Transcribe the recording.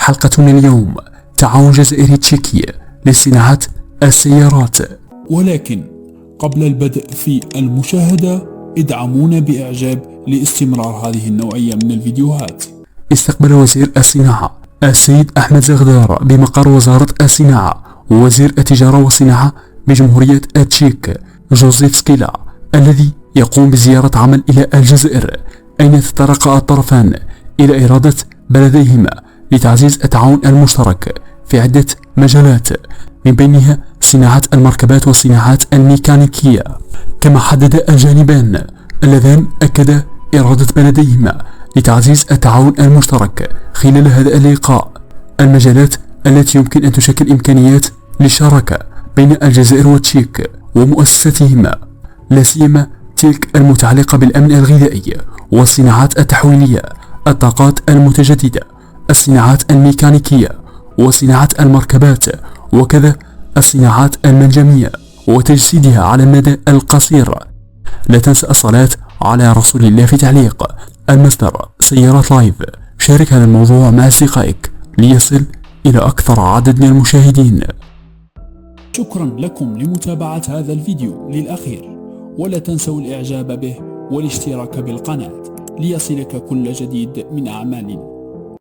حلقتنا اليوم تعاون جزائري تشيكي لصناعة السيارات. ولكن قبل البدء في المشاهدة ادعمونا بإعجاب لاستمرار هذه النوعية من الفيديوهات. استقبل وزير الصناعة السيد أحمد زغدار بمقر وزارة الصناعة ووزير التجارة والصناعة بجمهورية التشيك جوزيف سكيلا الذي يقوم بزيارة عمل إلى الجزائر، أين تطرق الطرفان إلى إرادة بلديهما لتعزيز التعاون المشترك في عدة مجالات، من بينها صناعة المركبات والصناعات الميكانيكية. كما حدد الجانبان اللذان أكد إرادة بلديهما لتعزيز التعاون المشترك خلال هذا اللقاء المجالات التي يمكن أن تشكل إمكانيات للشراكة بين الجزائر والتشيك ومؤسساتهما، لا سيما تلك المتعلقة بالأمن الغذائي والصناعات التحويلية، الطاقات المتجددة، الصناعات الميكانيكية وصناعة المركبات، وكذا الصناعات المنجمية وتجسيدها على المدى القصير. لا تنسى الصلاة على رسول الله في تعليق المصدر سيارات لايف. شارك هذا الموضوع مع أصدقائك ليصل إلى أكثر عدد من المشاهدين. شكرا لكم لمتابعة هذا الفيديو للأخير، ولا تنسوا الإعجاب به والاشتراك بالقناة ليصلك كل جديد من أعمالنا.